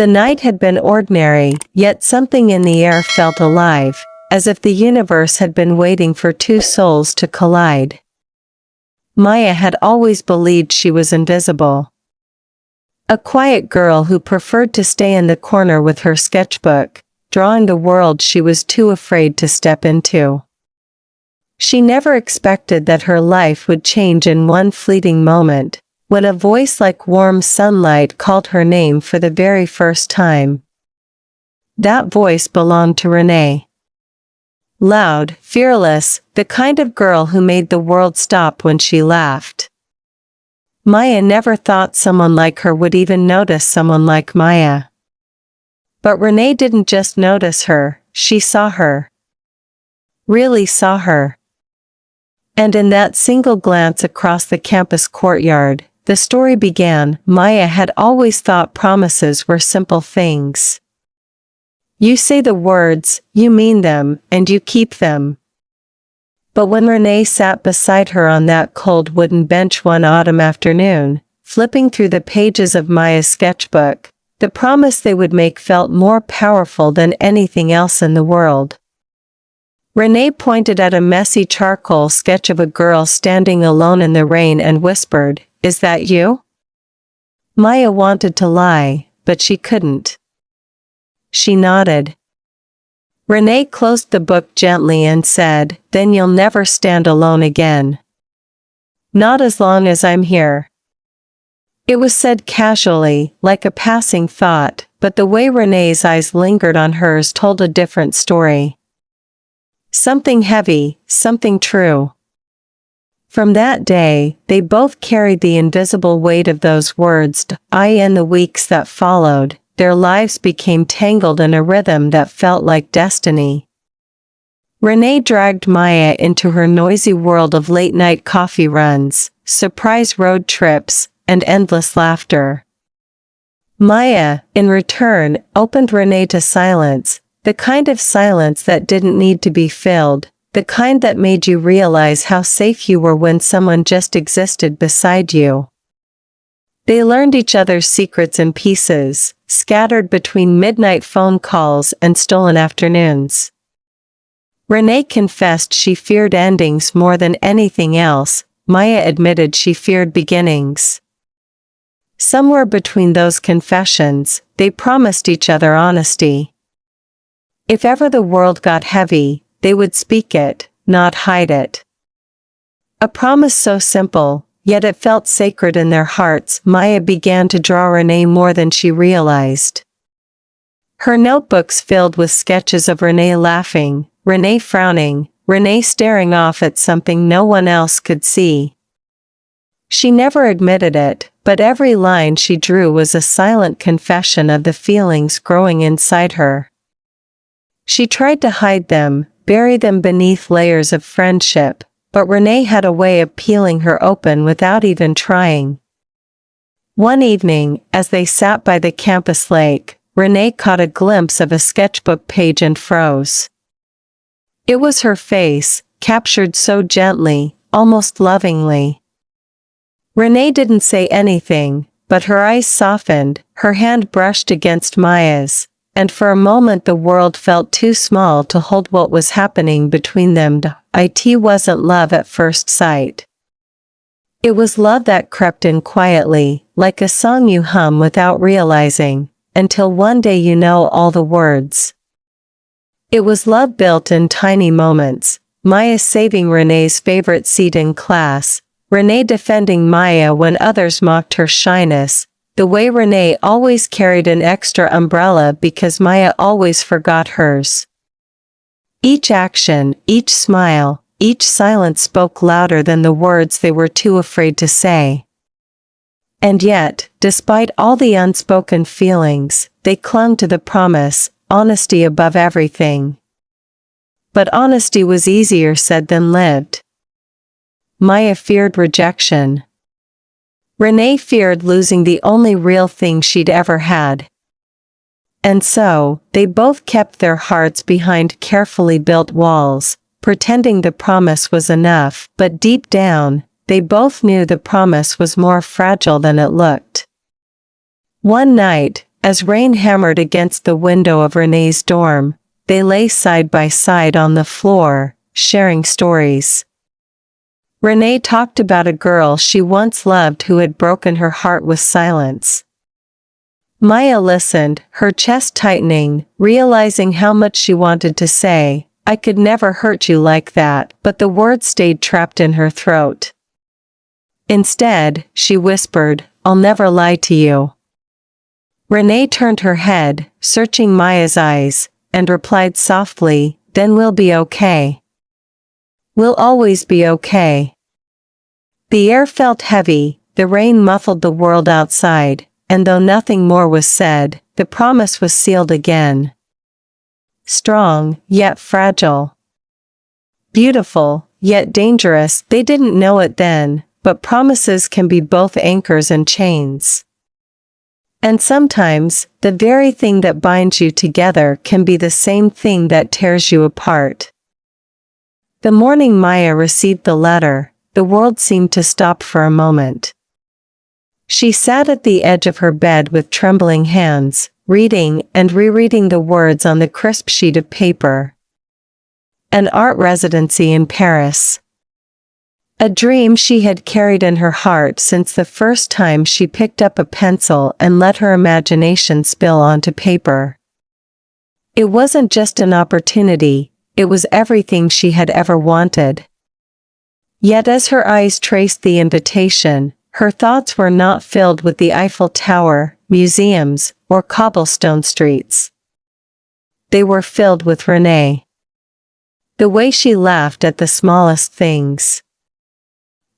The night had been ordinary, yet something in the air felt alive, as if the universe had been waiting for two souls to collide. Maya had always believed she was invisible. A quiet girl who preferred to stay in the corner with her sketchbook, drawing the world she was too afraid to step into. She never expected that her life would change in one fleeting moment, when a voice like warm sunlight called her name for the very first time. That voice belonged to Renee. Loud, fearless, the kind of girl who made the world stop when she laughed. Maya never thought someone like her would even notice someone like Maya. But Renee didn't just notice her, she saw her. Really saw her. And in that single glance across the campus courtyard, the story began. Maya had always thought promises were simple things. You say the words, you mean them, and you keep them. But when Renee sat beside her on that cold wooden bench one autumn afternoon, flipping through the pages of Maya's sketchbook, the promise they would make felt more powerful than anything else in the world. Renee pointed at a messy charcoal sketch of a girl standing alone in the rain and whispered, "Is that you?" Maya wanted to lie, but she couldn't. She nodded. Renee closed the book gently and said, "Then you'll never stand alone again. Not as long as I'm here." It was said casually, like a passing thought, but the way Renee's eyes lingered on hers told a different story. Something heavy, something true. From that day, they both carried the invisible weight of those words. In the weeks that followed, their lives became tangled in a rhythm that felt like destiny. Renee dragged Maya into her noisy world of late-night coffee runs, surprise road trips, and endless laughter. Maya, in return, opened Renee to silence, the kind of silence that didn't need to be filled, the kind that made you realize how safe you were when someone just existed beside you. They learned each other's secrets in pieces, scattered between midnight phone calls and stolen afternoons. Renee confessed she feared endings more than anything else. Maya admitted she feared beginnings. Somewhere between those confessions, they promised each other honesty. If ever the world got heavy, they would speak it, not hide it. A promise so simple, yet it felt sacred in their hearts. Maya began to draw Renee more than she realized. Her notebooks filled with sketches of Renee laughing, Renee frowning, Renee staring off at something no one else could see. She never admitted it, but every line she drew was a silent confession of the feelings growing inside her. She tried to hide them, bury them beneath layers of friendship, but Renee had a way of peeling her open without even trying. One evening, as they sat by the campus lake, Renee caught a glimpse of a sketchbook page and froze. It was her face, captured so gently, almost lovingly. Renee didn't say anything, but her eyes softened, her hand brushed against Maya's, and for a moment the world felt too small to hold what was happening between them. It wasn't love at first sight. It was love that crept in quietly, like a song you hum without realizing, until one day you know all the words. It was love built in tiny moments, Maya saving Renee's favorite seat in class, Renee defending Maya when others mocked her shyness, the way Renee always carried an extra umbrella because Maya always forgot hers. Each action, each smile, each silence spoke louder than the words they were too afraid to say. And yet, despite all the unspoken feelings, they clung to the promise, honesty above everything. But honesty was easier said than lived. Maya feared rejection. Renee feared losing the only real thing she'd ever had. And so, they both kept their hearts behind carefully built walls, pretending the promise was enough, but deep down, they both knew the promise was more fragile than it looked. One night, As rain hammered against the window of Renee's dorm, they lay side by side on the floor, sharing stories. Renee talked about a girl she once loved who had broken her heart with silence. Maya listened, her chest tightening, realizing how much she wanted to say. "I could never hurt you like that," but the words stayed trapped in her throat. Instead, she whispered, "I'll never lie to you." Renee turned her head, searching Maya's eyes, and replied softly, "Then we'll be okay. We'll always be okay." The air felt heavy, the rain muffled the world outside, and though nothing more was said, the promise was sealed again. Strong, yet fragile. Beautiful, yet dangerous. They didn't know it then, but promises can be both anchors and chains. And sometimes, the very thing that binds you together can be the same thing that tears you apart. The morning Maya received the letter, the world seemed to stop for a moment. She sat at the edge of her bed with trembling hands, reading and rereading the words on the crisp sheet of paper. An art residency in Paris. A dream she had carried in her heart since the first time she picked up a pencil and let her imagination spill onto paper. It wasn't just an opportunity, it was everything she had ever wanted. Yet as her eyes traced the invitation, her thoughts were not filled with the Eiffel Tower, museums, or cobblestone streets. They were filled with Renee. The way she laughed at the smallest things.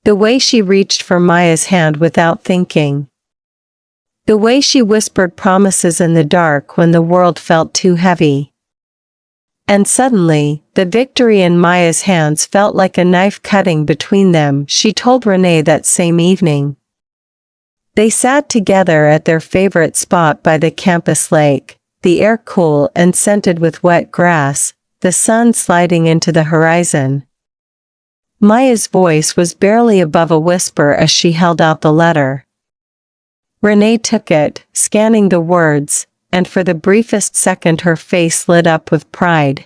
The way she reached for Maya's hand without thinking. The way she whispered promises in the dark when the world felt too heavy. And suddenly, the victory in Maya's hands felt like a knife cutting between them, she told Renee that same evening. They sat together at their favorite spot by the campus lake, the air cool and scented with wet grass, the sun sliding into the horizon. Maya's voice was barely above a whisper as she held out the letter. Renee took it, scanning the words, and for the briefest second her face lit up with pride.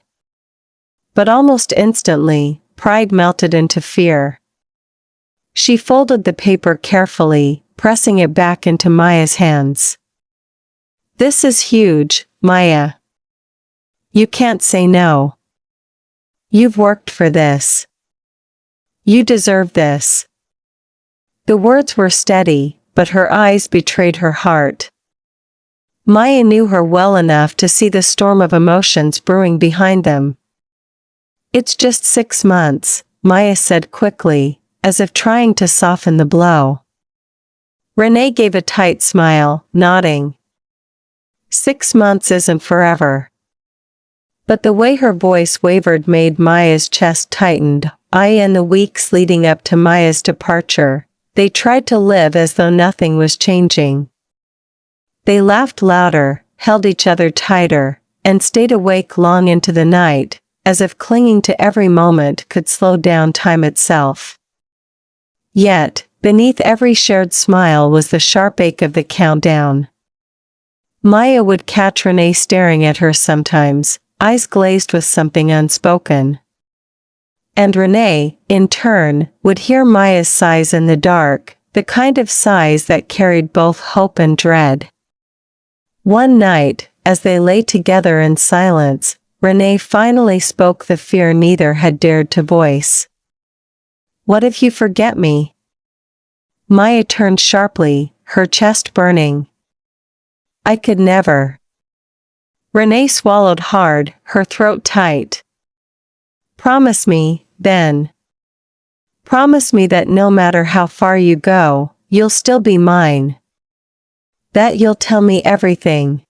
But almost instantly, pride melted into fear. She folded the paper carefully, pressing it back into Maya's hands. "This is huge, Maya. You can't say no. You've worked for this. You deserve this." The words were steady, but her eyes betrayed her heart. Maya knew her well enough to see the storm of emotions brewing behind them. "It's just 6 months, Maya said quickly, as if trying to soften the blow. Renee gave a tight smile, nodding. 6 months isn't forever. But the way her voice wavered made Maya's chest tighten. In the weeks leading up to Maya's departure, they tried to live as though nothing was changing. They laughed louder, held each other tighter, and stayed awake long into the night, as if clinging to every moment could slow down time itself. Yet, beneath every shared smile was the sharp ache of the countdown. Maya would catch Renee staring at her sometimes, eyes glazed with something unspoken. And Renee, in turn, would hear Maya's sighs in the dark, the kind of sighs that carried both hope and dread. One night, as they lay together in silence, Renee finally spoke the fear neither had dared to voice. "What if you forget me?" Maya turned sharply, her chest burning. "I could never." Renee swallowed hard, her throat tight. "Promise me, then. Promise me that no matter how far you go, you'll still be mine. That you'll tell me everything.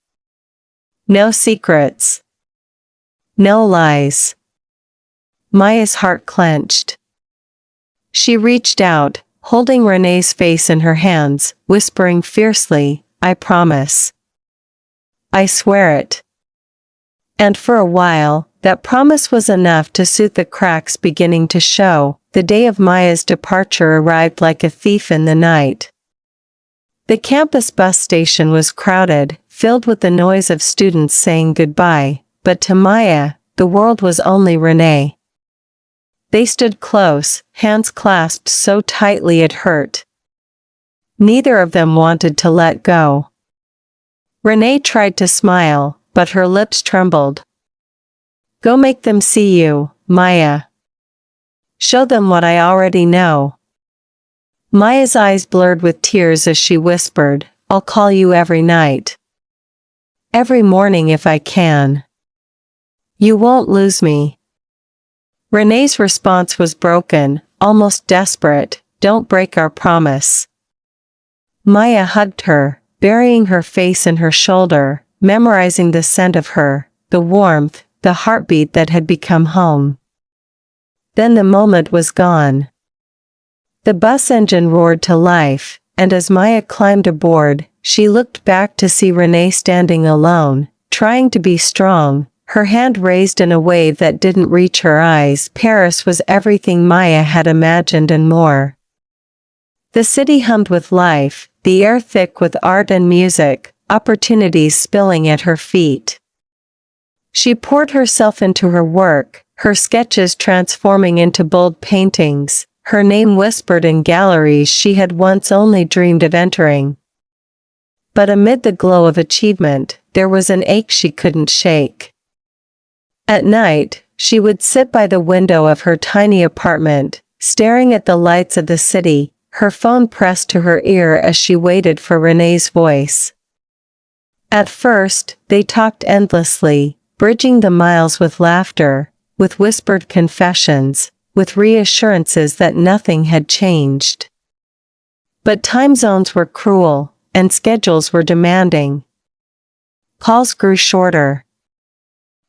No secrets. No lies." Maya's heart clenched. She reached out, holding Renee's face in her hands, whispering fiercely, "I promise. I swear it." And for a while, that promise was enough to soothe the cracks beginning to show. The day of Maya's departure arrived like a thief in the night. The campus bus station was crowded, filled with the noise of students saying goodbye, but to Maya, the world was only Renee. They stood close, hands clasped so tightly it hurt. Neither of them wanted to let go. Renee tried to smile, but her lips trembled. "Go make them see you, Maya. Show them what I already know." Maya's eyes blurred with tears as she whispered, "I'll call you every night. Every morning if I can. You won't lose me." Renee's response was broken, almost desperate, "Don't break our promise." Maya hugged her, burying her face in her shoulder, memorizing the scent of her, the warmth, the heartbeat that had become home. Then the moment was gone. The bus engine roared to life, and as Maya climbed aboard, she looked back to see Renee standing alone, trying to be strong, her hand raised in a wave that didn't reach her eyes. Paris was everything Maya had imagined and more. The city hummed with life, the air thick with art and music, opportunities spilling at her feet. She poured herself into her work, her sketches transforming into bold paintings, her name whispered in galleries she had once only dreamed of entering. But amid the glow of achievement, there was an ache she couldn't shake. At night, she would sit by the window of her tiny apartment, staring at the lights of the city, her phone pressed to her ear as she waited for Renee's voice. At first, they talked endlessly, bridging the miles with laughter, with whispered confessions, with reassurances that nothing had changed. But time zones were cruel, and schedules were demanding. Calls grew shorter.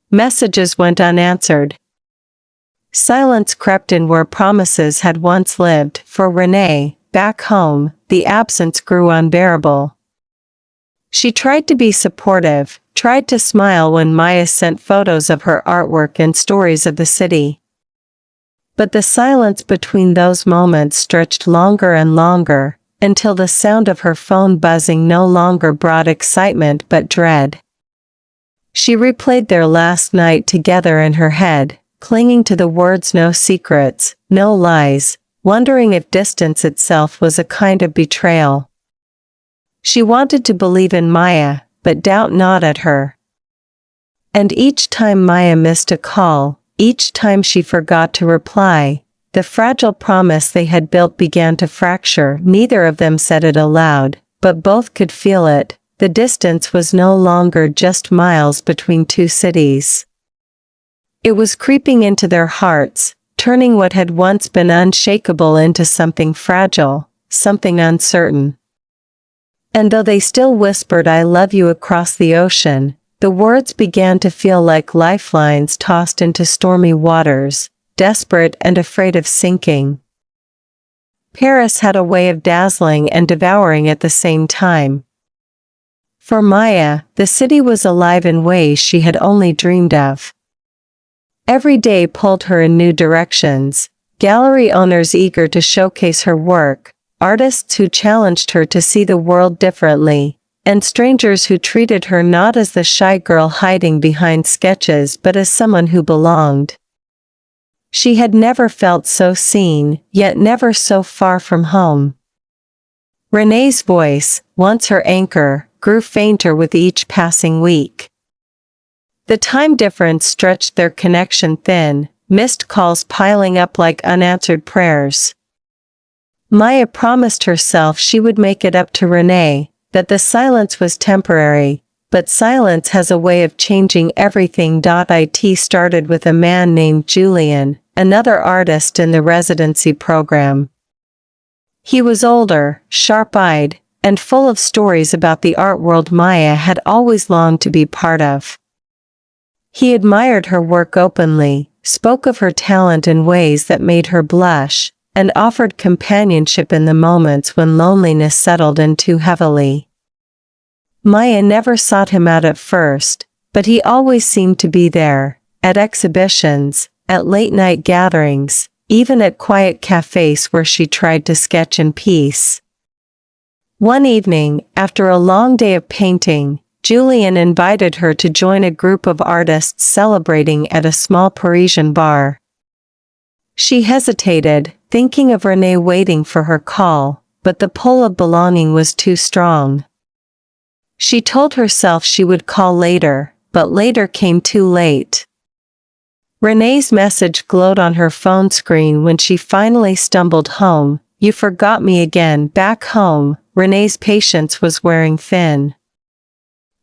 Messages went unanswered. Silence crept in where promises had once lived. For Renee, back home, the absence grew unbearable. She tried to be supportive, tried to smile when Maya sent photos of her artwork and stories of the city. But the silence between those moments stretched longer and longer, until the sound of her phone buzzing no longer brought excitement but dread. She replayed their last night together in her head, clinging to the words "no secrets, no lies," wondering if distance itself was a kind of betrayal. She wanted to believe in Maya, but doubt gnawed at her. And each time Maya missed a call, each time she forgot to reply, the fragile promise they had built began to fracture. Neither of them said it aloud, but both could feel it. The distance was no longer just miles between two cities. It was creeping into their hearts, turning what had once been unshakable into something fragile, something uncertain. And though they still whispered "I love you" across the ocean, the words began to feel like lifelines tossed into stormy waters, desperate and afraid of sinking. Paris had a way of dazzling and devouring at the same time. For Maya, the city was alive in ways she had only dreamed of. Every day pulled her in new directions, gallery owners eager to showcase her work, artists who challenged her to see the world differently, and strangers who treated her not as the shy girl hiding behind sketches but as someone who belonged. She had never felt so seen, yet never so far from home. Renee's voice, once her anchor, grew fainter with each passing week. The time difference stretched their connection thin, missed calls piling up like unanswered prayers. Maya promised herself she would make it up to Renee, that the silence was temporary, but silence has a way of changing everything. It started with a man named Julian, another artist in the residency program. He was older, sharp-eyed, and full of stories about the art world Maya had always longed to be part of. He admired her work openly, spoke of her talent in ways that made her blush, and offered companionship in the moments when loneliness settled in too heavily. Maya never sought him out at first, but he always seemed to be there, at exhibitions, at late-night gatherings, even at quiet cafes where she tried to sketch in peace. One evening, after a long day of painting, Julian invited her to join a group of artists celebrating at a small Parisian bar. She hesitated, thinking of Renee waiting for her call, but the pull of belonging was too strong. She told herself she would call later, but later came too late. Renee's message glowed on her phone screen when she finally stumbled home. "You forgot me again." Back home, Renee's patience was wearing thin.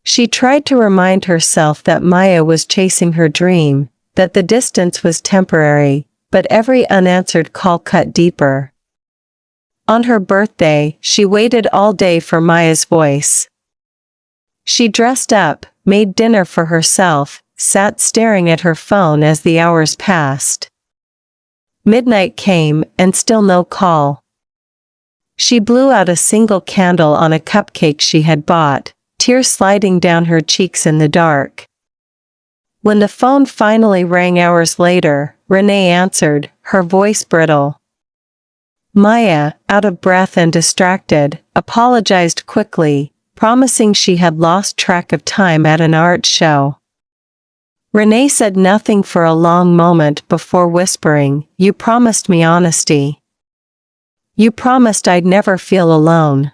She tried to remind herself that Maya was chasing her dream, that the distance was temporary, but every unanswered call cut deeper. On her birthday, she waited all day for Maya's voice. She dressed up, made dinner for herself, sat staring at her phone as the hours passed. Midnight came, and still no call. She blew out a single candle on a cupcake she had bought, tears sliding down her cheeks in the dark. When the phone finally rang hours later, Renee answered, her voice brittle. Maya, out of breath and distracted, apologized quickly, promising she had lost track of time at an art show. Renee said nothing for a long moment before whispering, "You promised me honesty. You promised I'd never feel alone."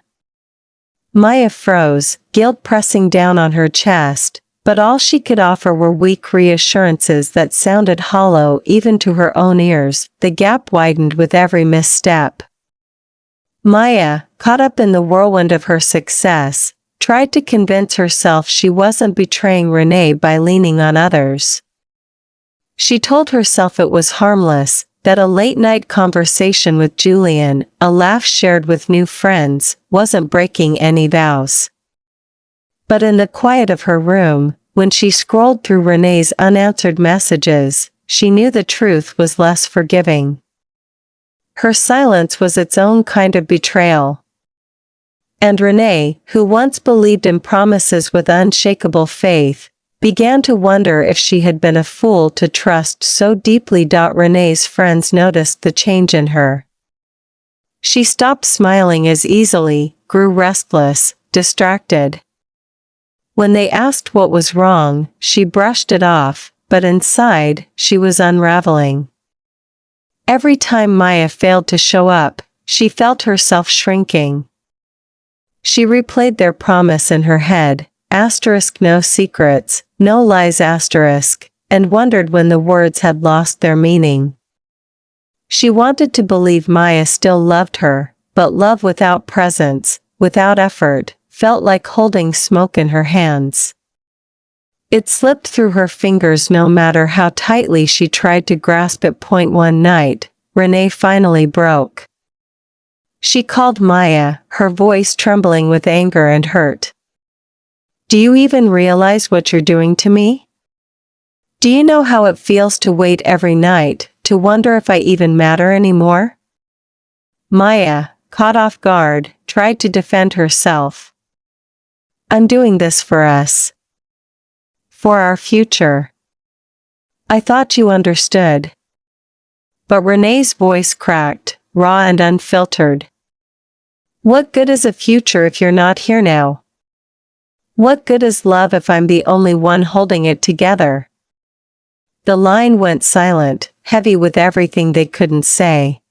Maya froze, guilt pressing down on her chest, but all she could offer were weak reassurances that sounded hollow even to her own ears. The gap widened with every misstep. Maya, caught up in the whirlwind of her success, tried to convince herself she wasn't betraying Renee by leaning on others. She told herself it was harmless, that a late-night conversation with Julian, a laugh shared with new friends, wasn't breaking any vows. But in the quiet of her room, when she scrolled through Renee's unanswered messages, she knew the truth was less forgiving. Her silence was its own kind of betrayal. And Renee, who once believed in promises with unshakable faith, began to wonder if she had been a fool to trust so deeply. Renee's friends noticed the change in her. She stopped smiling as easily, grew restless, distracted. When they asked what was wrong, she brushed it off, but inside, she was unraveling. Every time Maya failed to show up, she felt herself shrinking. She replayed their promise in her head, no secrets, no lies, and wondered when the words had lost their meaning. She wanted to believe Maya still loved her, but love without presence, without effort, felt like holding smoke in her hands. It slipped through her fingers no matter how tightly she tried to grasp it. One night, Renee finally broke. She called Maya, her voice trembling with anger and hurt. "Do you even realize what you're doing to me? Do you know how it feels to wait every night, to wonder if I even matter anymore?" Maya, caught off guard, tried to defend herself. "I'm doing this for us. For our future. I thought you understood." But Renee's voice cracked, raw and unfiltered. "What good is a future if you're not here now? What good is love if I'm the only one holding it together?" The line went silent, heavy with everything they couldn't say.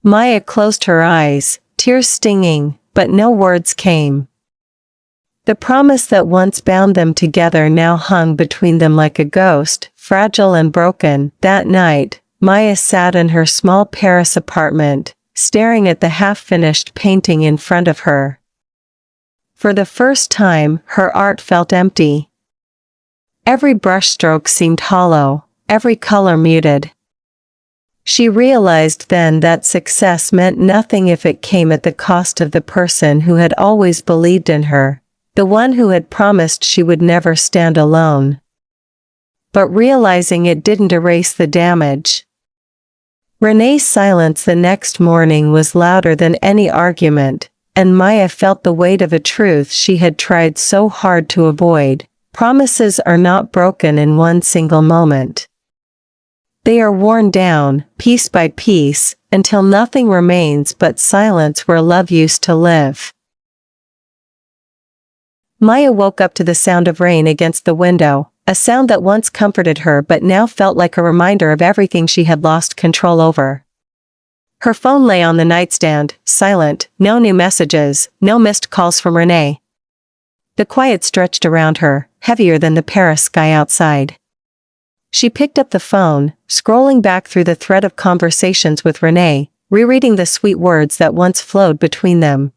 Maya closed her eyes, tears stinging, but no words came. The promise that once bound them together now hung between them like a ghost, fragile and broken. That night, Maya sat in her small Paris apartment, staring at the half-finished painting in front of her. For the first time, her art felt empty. Every brushstroke seemed hollow, every color muted. She realized then that success meant nothing if it came at the cost of the person who had always believed in her, the one who had promised she would never stand alone. But realizing it didn't erase the damage. Renee's silence the next morning was louder than any argument, and Maya felt the weight of a truth she had tried so hard to avoid. Promises are not broken in one single moment. They are worn down, piece by piece, until nothing remains but silence where love used to live. Maya woke up to the sound of rain against the window, a sound that once comforted her but now felt like a reminder of everything she had lost control over. Her phone lay on the nightstand, silent, no new messages, no missed calls from Renee. The quiet stretched around her, heavier than the Paris sky outside. She picked up the phone, scrolling back through the thread of conversations with Renee, rereading the sweet words that once flowed between them.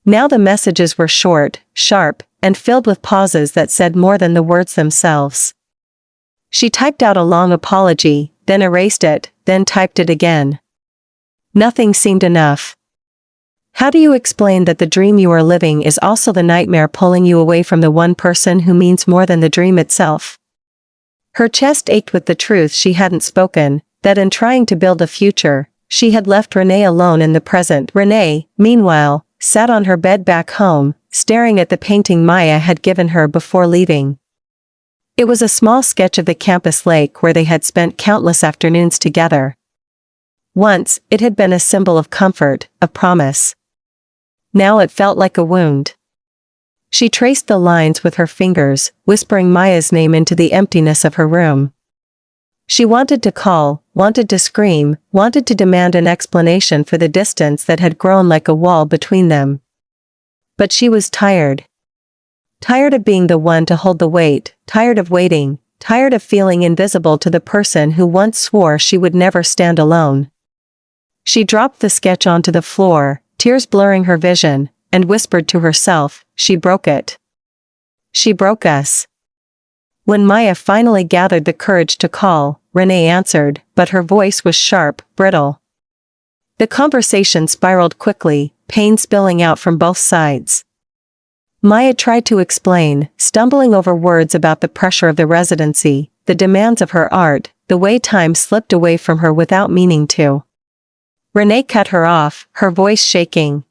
Now the messages were short, sharp, and filled with pauses that said more than the words themselves. She typed out a long apology, then erased it, then typed it again. Nothing seemed enough. How do you explain that the dream you are living is also the nightmare pulling you away from the one person who means more than the dream itself? Her chest ached with the truth she hadn't spoken, that in trying to build a future, she had left Renee alone in the present. Renee, meanwhile, sat on her bed back home, staring at the painting Maya had given her before leaving. It was a small sketch of the campus lake where they had spent countless afternoons together. Once, it had been a symbol of comfort, of promise. Now it felt like a wound. She traced the lines with her fingers, whispering Maya's name into the emptiness of her room. She wanted to call, wanted to scream, wanted to demand an explanation for the distance that had grown like a wall between them. But she was tired. Tired of being the one to hold the weight, tired of waiting, tired of feeling invisible to the person who once swore she would never stand alone. She dropped the sketch onto the floor, tears blurring her vision, and whispered to herself, "She broke it. She broke us." When Maya finally gathered the courage to call, Renee answered, but her voice was sharp, brittle. The conversation spiraled quickly, pain spilling out from both sides. Maya tried to explain, stumbling over words about the pressure of the residency, the demands of her art, the way time slipped away from her without meaning to. Renee cut her off, her voice shaking.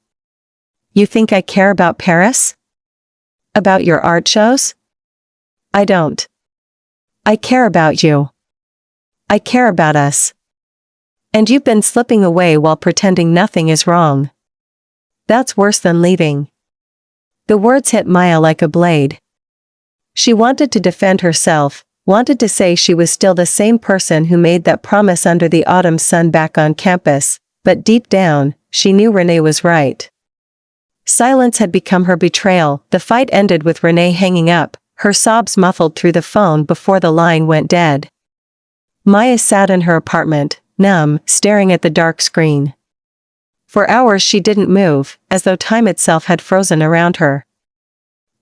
"You think I care about Paris? About your art shows? I don't. I care about you. I care about us. And you've been slipping away while pretending nothing is wrong. That's worse than leaving." The words hit Maya like a blade. She wanted to defend herself, wanted to say she was still the same person who made that promise under the autumn sun back on campus, but deep down, she knew Renee was right. Silence had become her betrayal. The fight ended with Renee hanging up, her sobs muffled through the phone before the line went dead. Maya sat in her apartment, numb, staring at the dark screen. For hours she didn't move, as though time itself had frozen around her.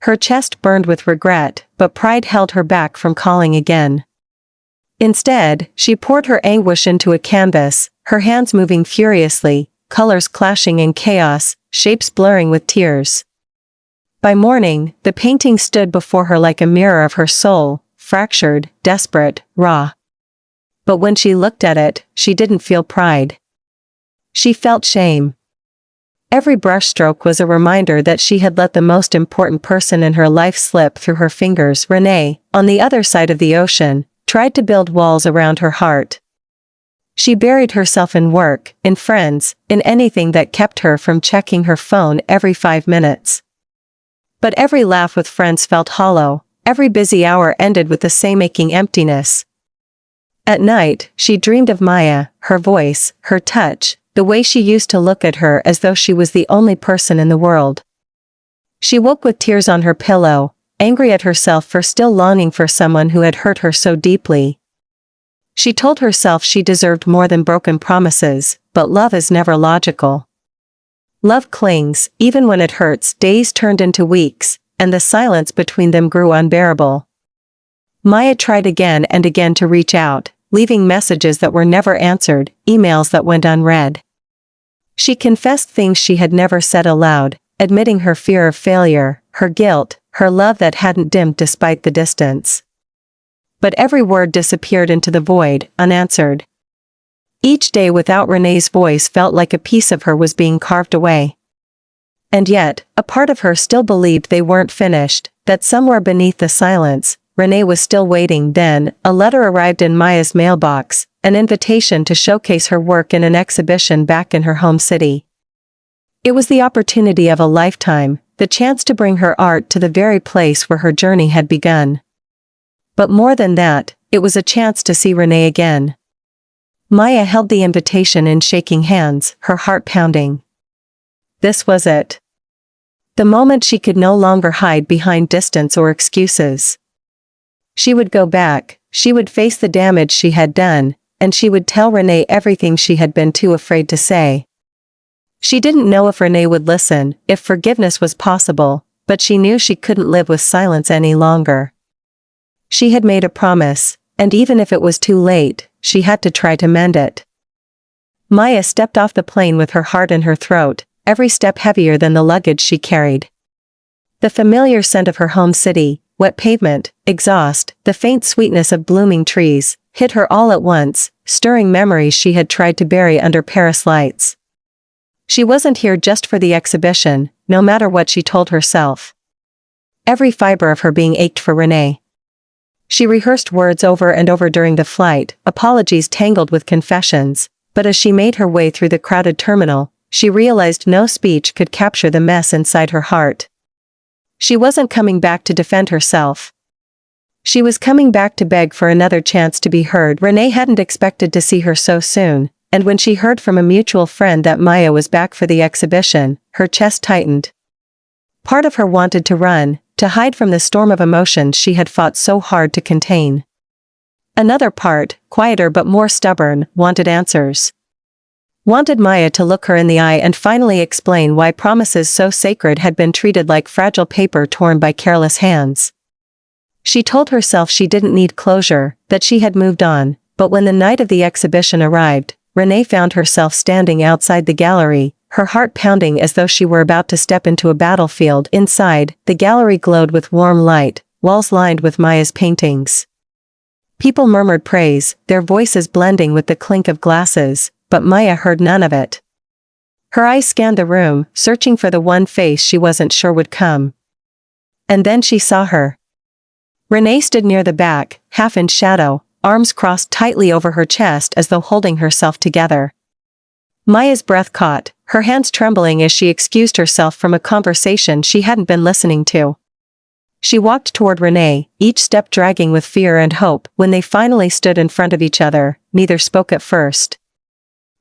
Her chest burned with regret, but pride held her back from calling again. Instead, she poured her anguish into a canvas, her hands moving furiously, colors clashing in chaos, shapes blurring with tears. By morning, the painting stood before her like a mirror of her soul, fractured, desperate, raw. But when she looked at it, she didn't feel pride. She felt shame. Every brushstroke was a reminder that she had let the most important person in her life slip through her fingers. Renee, on the other side of the ocean, tried to build walls around her heart. She buried herself in work, in friends, in anything that kept her from checking her phone every 5 minutes. But every laugh with friends felt hollow, every busy hour ended with the same aching emptiness. At night, she dreamed of Maya, her voice, her touch, the way she used to look at her as though she was the only person in the world. She woke with tears on her pillow, angry at herself for still longing for someone who had hurt her so deeply. She told herself she deserved more than broken promises, but love is never logical. Love clings, even when it hurts. Days turned into weeks, and the silence between them grew unbearable. Maya tried again and again to reach out, leaving messages that were never answered, emails that went unread. She confessed things she had never said aloud, admitting her fear of failure, her guilt, her love that hadn't dimmed despite the distance. But every word disappeared into the void, unanswered. Each day without Renee's voice felt like a piece of her was being carved away. And yet, a part of her still believed they weren't finished, that somewhere beneath the silence, Renee was still waiting. Then, a letter arrived in Maya's mailbox, an invitation to showcase her work in an exhibition back in her home city. It was the opportunity of a lifetime, the chance to bring her art to the very place where her journey had begun. But more than that, it was a chance to see Renee again. Maya held the invitation in shaking hands, her heart pounding. This was it. The moment she could no longer hide behind distance or excuses. She would go back, she would face the damage she had done, and she would tell Renee everything she had been too afraid to say. She didn't know if Renee would listen, if forgiveness was possible, but she knew she couldn't live with silence any longer. She had made a promise, and even if it was too late, she had to try to mend it. Maya stepped off the plane with her heart in her throat, every step heavier than the luggage she carried. The familiar scent of her home city, wet pavement, exhaust, the faint sweetness of blooming trees, hit her all at once, stirring memories she had tried to bury under Paris lights. She wasn't here just for the exhibition, no matter what she told herself. Every fiber of her being ached for Renee. She rehearsed words over and over during the flight, apologies tangled with confessions, but as she made her way through the crowded terminal, she realized no speech could capture the mess inside her heart. She wasn't coming back to defend herself. She was coming back to beg for another chance to be heard. Renee hadn't expected to see her so soon, and when she heard from a mutual friend that Maya was back for the exhibition, her chest tightened. Part of her wanted to run, to hide from the storm of emotions she had fought so hard to contain. Another part, quieter but more stubborn, wanted answers. Wanted Maya to look her in the eye and finally explain why promises so sacred had been treated like fragile paper torn by careless hands. She told herself she didn't need closure, that she had moved on, but when the night of the exhibition arrived, Renee found herself standing outside the gallery, her heart pounding as though she were about to step into a battlefield. Inside, the gallery glowed with warm light, walls lined with Maya's paintings. People murmured praise, their voices blending with the clink of glasses, but Maya heard none of it. Her eyes scanned the room, searching for the one face she wasn't sure would come. And then she saw her. Renee stood near the back, half in shadow, arms crossed tightly over her chest as though holding herself together. Maya's breath caught, her hands trembling as she excused herself from a conversation she hadn't been listening to. She walked toward Renee, each step dragging with fear and hope. When they finally stood in front of each other, neither spoke at first.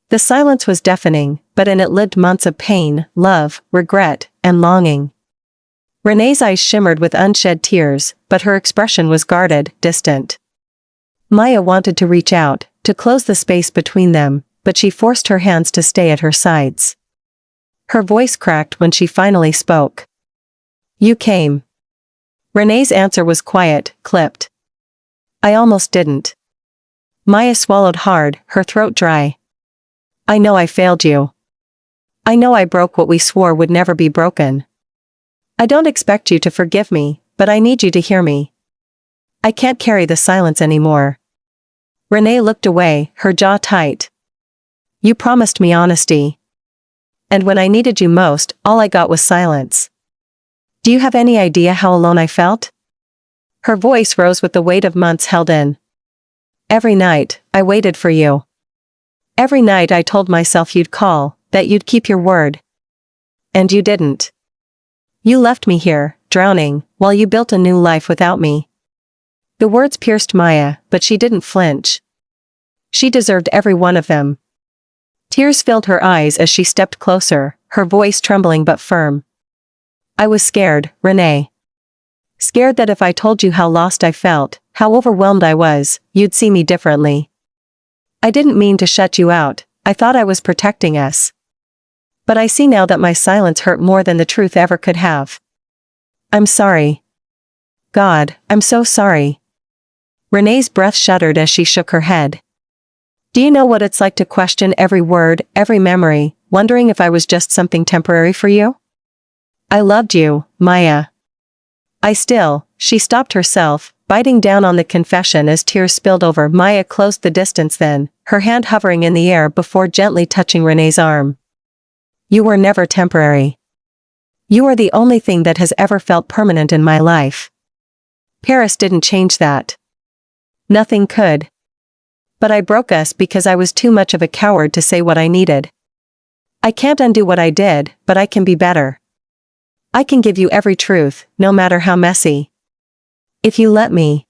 The silence was deafening, but in it lived months of pain, love, regret, and longing. Renee's eyes shimmered with unshed tears, but her expression was guarded, distant. Maya wanted to reach out, to close the space between them, but she forced her hands to stay at her sides. Her voice cracked when she finally spoke. "You came." Renee's answer was quiet, clipped. "I almost didn't." Maya swallowed hard, her throat dry. "I know I failed you. I know I broke what we swore would never be broken. I don't expect you to forgive me, but I need you to hear me. I can't carry the silence anymore." Renee looked away, her jaw tight. "You promised me honesty. And when I needed you most, all I got was silence. Do you have any idea how alone I felt?" Her voice rose with the weight of months held in. "Every night, I waited for you. Every night I told myself you'd call, that you'd keep your word. And you didn't. You left me here, drowning, while you built a new life without me." The words pierced Maya, but she didn't flinch. She deserved every one of them. Tears filled her eyes as she stepped closer, her voice trembling but firm. "I was scared, Renee. Scared that if I told you how lost I felt, how overwhelmed I was, you'd see me differently. I didn't mean to shut you out, I thought I was protecting us. But I see now that my silence hurt more than the truth ever could have. I'm sorry. God, I'm so sorry." Renee's breath shuddered as she shook her head. "Do you know what it's like to question every word, every memory, wondering if I was just something temporary for you? I loved you, Maya. She stopped herself, biting down on the confession as tears spilled over. Maya closed the distance then, her hand hovering in the air before gently touching Renee's arm. "You were never temporary. You are the only thing that has ever felt permanent in my life. Paris didn't change that. Nothing could. But I broke us because I was too much of a coward to say what I needed. I can't undo what I did, but I can be better. I can give you every truth, no matter how messy. If you let me.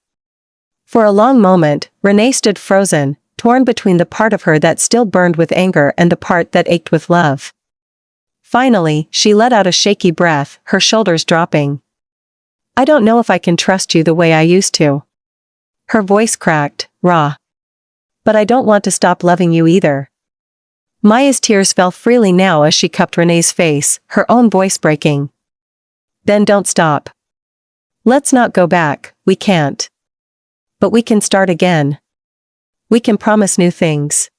For a long moment, Renee stood frozen, torn between the part of her that still burned with anger and the part that ached with love. Finally, she let out a shaky breath, her shoulders dropping. I don't know if I can trust you the way I used to. Her voice cracked, raw. But I don't want to stop loving you either. Maya's tears fell freely now as she cupped Renee's face, her own voice breaking. Then don't stop. Let's not go back, we can't. But we can start again. We can promise new things.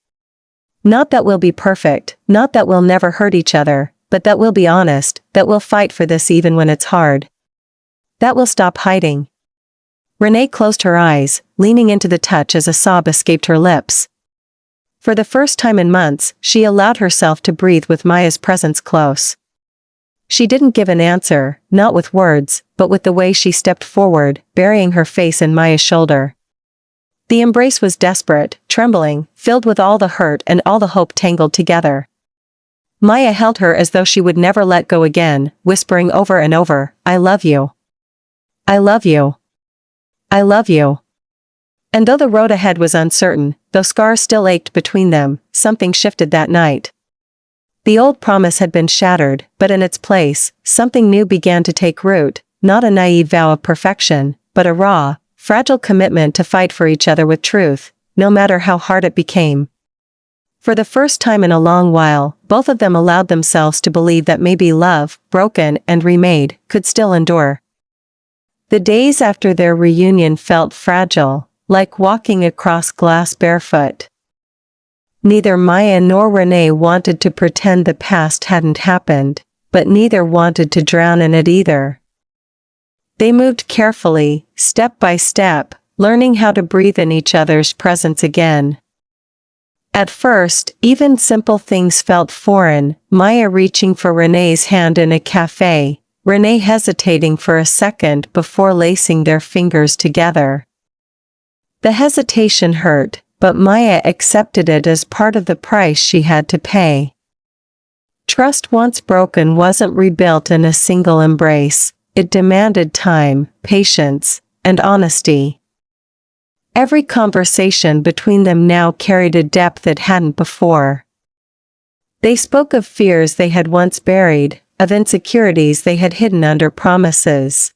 Not that we'll be perfect, not that we'll never hurt each other, but that we'll be honest, that we'll fight for this even when it's hard. That we'll stop hiding. Renee closed her eyes, leaning into the touch as a sob escaped her lips. For the first time in months, she allowed herself to breathe with Maya's presence close. She didn't give an answer, not with words, but with the way she stepped forward, burying her face in Maya's shoulder. The embrace was desperate, trembling, filled with all the hurt and all the hope tangled together. Maya held her as though she would never let go again, whispering over and over, I love you. I love you. I love you. And though the road ahead was uncertain, though scars still ached between them, something shifted that night. The old promise had been shattered, but in its place, something new began to take root, not a naive vow of perfection, but a raw, fragile commitment to fight for each other with truth, no matter how hard it became. For the first time in a long while, both of them allowed themselves to believe that maybe love, broken and remade, could still endure. The days after their reunion felt fragile, like walking across glass barefoot. Neither Maya nor Renee wanted to pretend the past hadn't happened, but neither wanted to drown in it either. They moved carefully, step by step, learning how to breathe in each other's presence again. At first, even simple things felt foreign, Maya reaching for Renee's hand in a cafe, Renee hesitating for a second before lacing their fingers together. The hesitation hurt, but Maya accepted it as part of the price she had to pay. Trust once broken wasn't rebuilt in a single embrace, it demanded time, patience, and honesty. Every conversation between them now carried a depth it hadn't before. They spoke of fears they had once buried, of insecurities they had hidden under promises.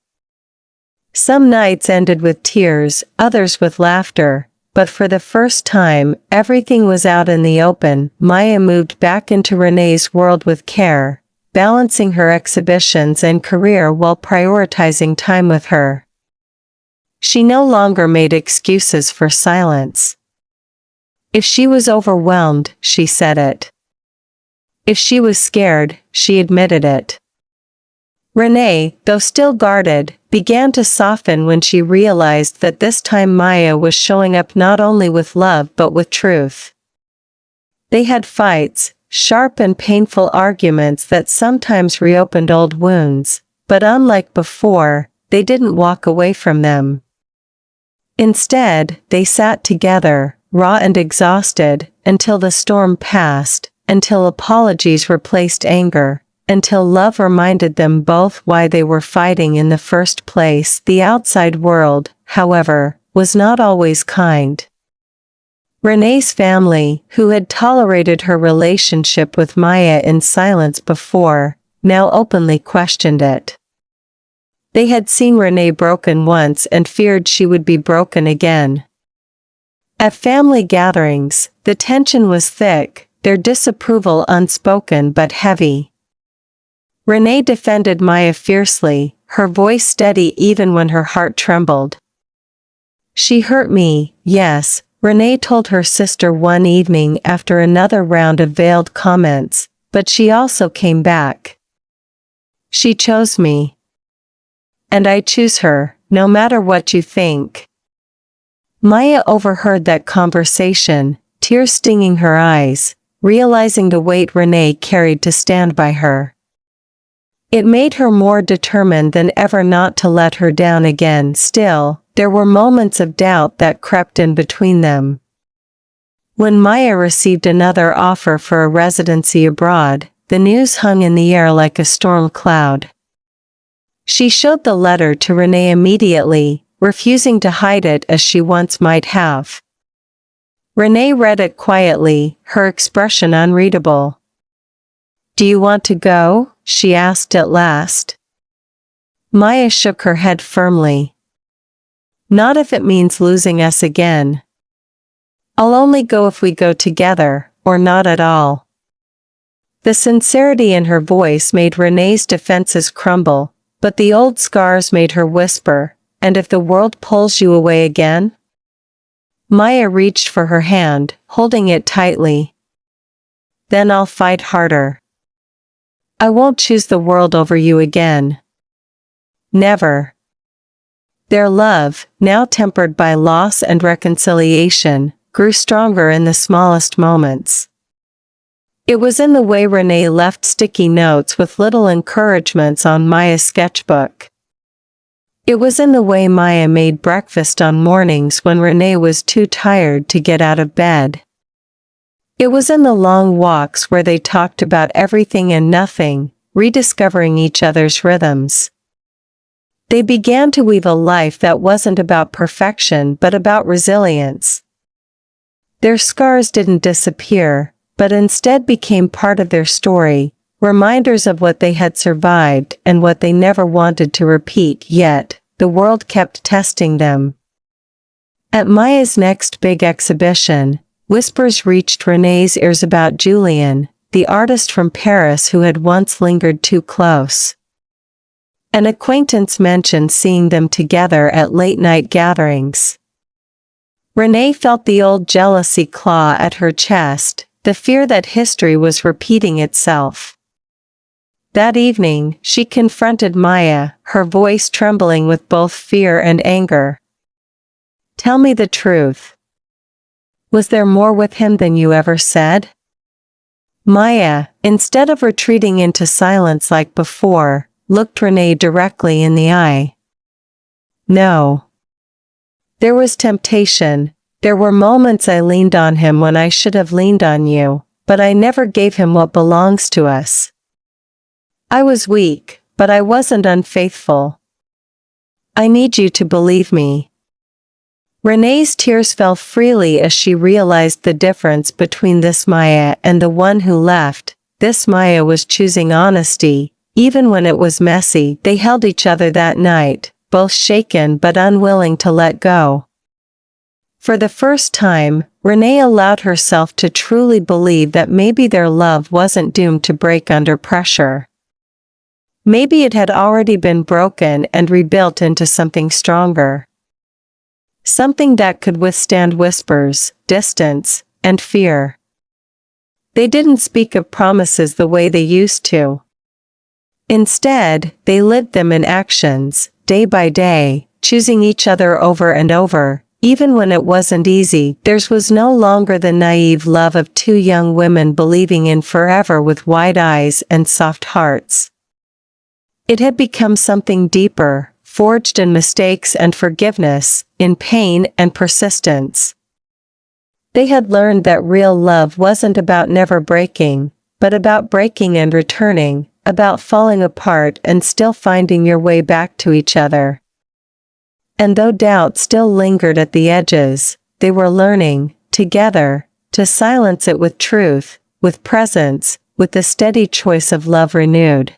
Some nights ended with tears, others with laughter, but for the first time, everything was out in the open. Maya moved back into Renee's world with care, balancing her exhibitions and career while prioritizing time with her. She no longer made excuses for silence. If she was overwhelmed, she said it. If she was scared, she admitted it. Renee, though still guarded, began to soften when she realized that this time Maya was showing up not only with love but with truth. They had fights, sharp and painful arguments that sometimes reopened old wounds, but unlike before, they didn't walk away from them. Instead, they sat together, raw and exhausted, until the storm passed, until apologies replaced anger, until love reminded them both why they were fighting in the first place. The outside world, however, was not always kind. Renee's family, who had tolerated her relationship with Maya in silence before, now openly questioned it. They had seen Renee broken once and feared she would be broken again. At family gatherings, the tension was thick, their disapproval unspoken but heavy. Renee defended Maya fiercely, her voice steady even when her heart trembled. She hurt me, yes, Renee told her sister one evening after another round of veiled comments, but she also came back. She chose me. And I choose her, no matter what you think. Maya overheard that conversation, tears stinging her eyes, realizing the weight Renee carried to stand by her. It made her more determined than ever not to let her down again. Still, there were moments of doubt that crept in between them. When Maya received another offer for a residency abroad, the news hung in the air like a storm cloud. She showed the letter to Renee immediately, refusing to hide it as she once might have. Renee read it quietly, her expression unreadable. "Do you want to go?" she asked at last. Maya shook her head firmly. "Not if it means losing us again. I'll only go if we go together, or not at all." The sincerity in her voice made Renee's defenses crumble, but the old scars made her whisper, "And if the world pulls you away again?" Maya reached for her hand, holding it tightly. "Then I'll fight harder. I won't choose the world over you again. Never." Their love, now tempered by loss and reconciliation, grew stronger in the smallest moments. It was in the way Renee left sticky notes with little encouragements on Maya's sketchbook. It was in the way Maya made breakfast on mornings when Renee was too tired to get out of bed. It was in the long walks where they talked about everything and nothing, rediscovering each other's rhythms. They began to weave a life that wasn't about perfection but about resilience. Their scars didn't disappear, but instead became part of their story, reminders of what they had survived and what they never wanted to repeat, yet the world kept testing them. At Maya's next big exhibition, whispers reached Renee's ears about Julien, the artist from Paris who had once lingered too close. An acquaintance mentioned seeing them together at late-night gatherings. Renee felt the old jealousy claw at her chest, the fear that history was repeating itself. That evening, she confronted Maya, her voice trembling with both fear and anger. "Tell me the truth. Was there more with him than you ever said?" Maya, instead of retreating into silence like before, looked Renee directly in the eye. "No. There was temptation. There were moments I leaned on him when I should have leaned on you, but I never gave him what belongs to us. I was weak, but I wasn't unfaithful. I need you to believe me." Renee's tears fell freely as she realized the difference between this Maya and the one who left. This Maya was choosing honesty, even when it was messy. They held each other that night, both shaken but unwilling to let go. For the first time, Renee allowed herself to truly believe that maybe their love wasn't doomed to break under pressure. Maybe it had already been broken and rebuilt into something stronger. Something that could withstand whispers, distance, and fear. They didn't speak of promises the way they used to. Instead, they lived them in actions, day by day, choosing each other over and over, even when it wasn't easy. Theirs was no longer the naive love of two young women believing in forever with wide eyes and soft hearts. It had become something deeper, forged in mistakes and forgiveness, in pain and persistence. They had learned that real love wasn't about never breaking, but about breaking and returning, about falling apart and still finding your way back to each other. And though doubt still lingered at the edges, they were learning, together, to silence it with truth, with presence, with the steady choice of love renewed.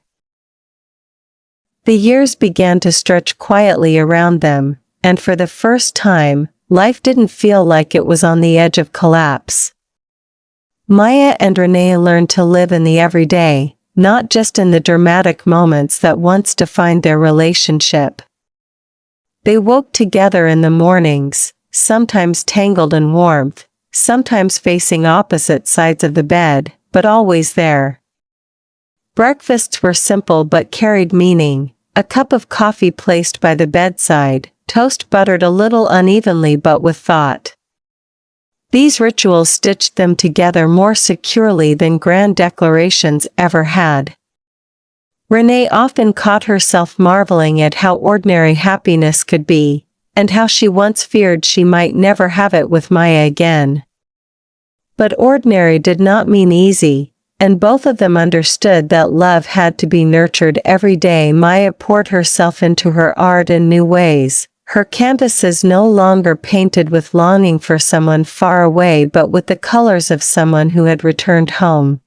The years began to stretch quietly around them, and for the first time, life didn't feel like it was on the edge of collapse. Maya and Renee learned to live in the everyday, not just in the dramatic moments that once defined their relationship. They woke together in the mornings, sometimes tangled in warmth, sometimes facing opposite sides of the bed, but always there. Breakfasts were simple but carried meaning, a cup of coffee placed by the bedside, toast buttered a little unevenly but with thought. These rituals stitched them together more securely than grand declarations ever had. Renee often caught herself marveling at how ordinary happiness could be, and how she once feared she might never have it with Maya again. But ordinary did not mean easy, and both of them understood that love had to be nurtured every day. Maya poured herself into her art in new ways, her canvases no longer painted with longing for someone far away but with the colors of someone who had returned home.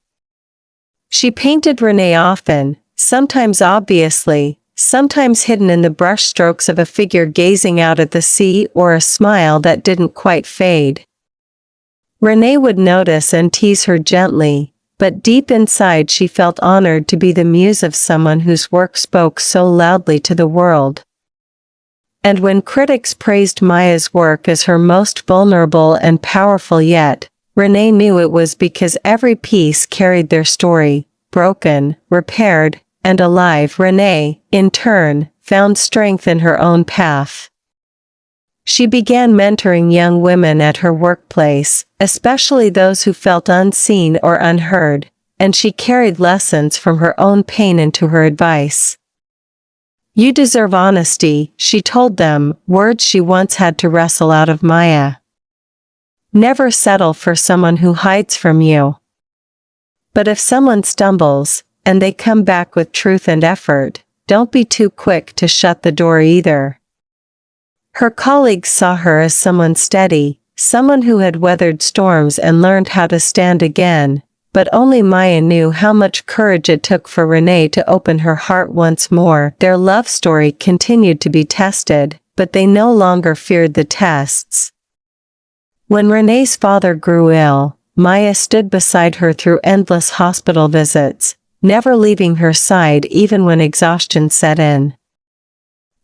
She painted Renee often, sometimes obviously, sometimes hidden in the brushstrokes of a figure gazing out at the sea or a smile that didn't quite fade. Renee would notice and tease her gently, but deep inside she felt honored to be the muse of someone whose work spoke so loudly to the world. And when critics praised Maya's work as her most vulnerable and powerful yet, Renee knew it was because every piece carried their story, broken, repaired, and alive. Renee, in turn, found strength in her own path. She began mentoring young women at her workplace, especially those who felt unseen or unheard, and she carried lessons from her own pain into her advice. "You deserve honesty," she told them, words she once had to wrestle out of Maya. "Never settle for someone who hides from you. But if someone stumbles, and they come back with truth and effort, don't be too quick to shut the door either." Her colleagues saw her as someone steady, someone who had weathered storms and learned how to stand again, but only Maya knew how much courage it took for Renee to open her heart once more. Their love story continued to be tested, but they no longer feared the tests. When Renee's father grew ill, Maya stood beside her through endless hospital visits, never leaving her side even when exhaustion set in.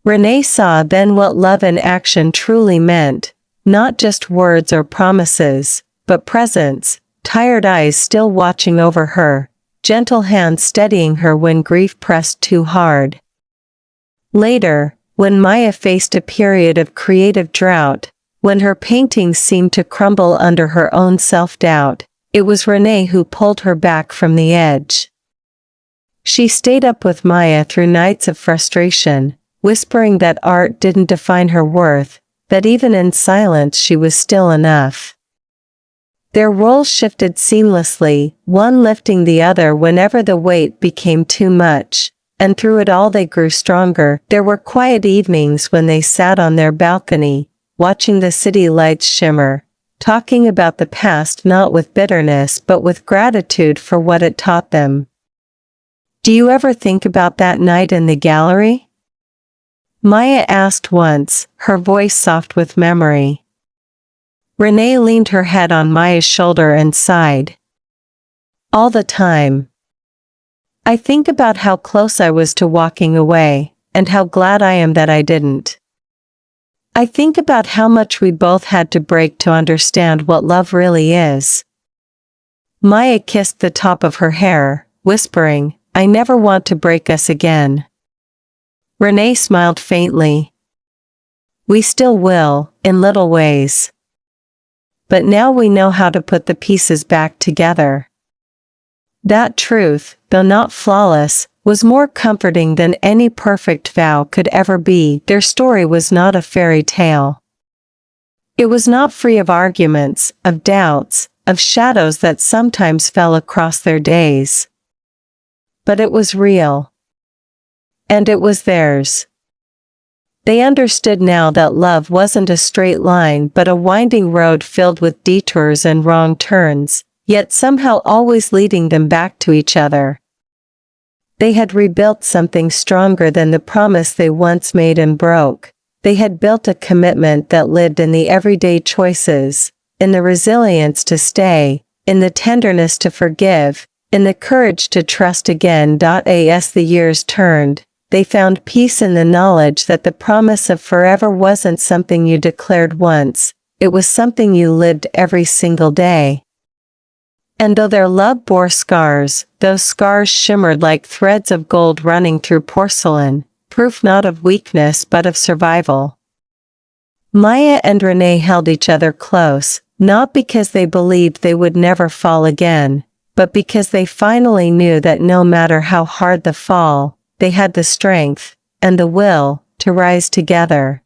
Renee saw then what love in action truly meant, not just words or promises, but presence, tired eyes still watching over her, gentle hands steadying her when grief pressed too hard. Later, when Maya faced a period of creative drought, when her paintings seemed to crumble under her own self-doubt, it was Renee who pulled her back from the edge. She stayed up with Maya through nights of frustration, whispering that art didn't define her worth, that even in silence she was still enough. Their roles shifted seamlessly, one lifting the other whenever the weight became too much, and through it all they grew stronger. There were quiet evenings when they sat on their balcony, watching the city lights shimmer, talking about the past not with bitterness but with gratitude for what it taught them. "Do you ever think about that night in the gallery?" Maya asked once, her voice soft with memory. Renee leaned her head on Maya's shoulder and sighed. "All the time. I think about how close I was to walking away, and how glad I am that I didn't. I think about how much we both had to break to understand what love really is." Maya kissed the top of her hair, whispering, "I never want to break us again." Renee smiled faintly. "We still will, in little ways. But now we know how to put the pieces back together." That truth, though not flawless, was more comforting than any perfect vow could ever be. Their story was not a fairy tale. It was not free of arguments, of doubts, of shadows that sometimes fell across their days. But it was real. And it was theirs. They understood now that love wasn't a straight line but a winding road filled with detours and wrong turns, yet somehow always leading them back to each other. They had rebuilt something stronger than the promise they once made and broke. They had built a commitment that lived in the everyday choices, in the resilience to stay, in the tenderness to forgive, in the courage to trust again. As the years turned, they found peace in the knowledge that the promise of forever wasn't something you declared once, it was something you lived every single day. And though their love bore scars, those scars shimmered like threads of gold running through porcelain, proof not of weakness but of survival. Maya and Renee held each other close, not because they believed they would never fall again, but because they finally knew that no matter how hard the fall, they had the strength and the will to rise together.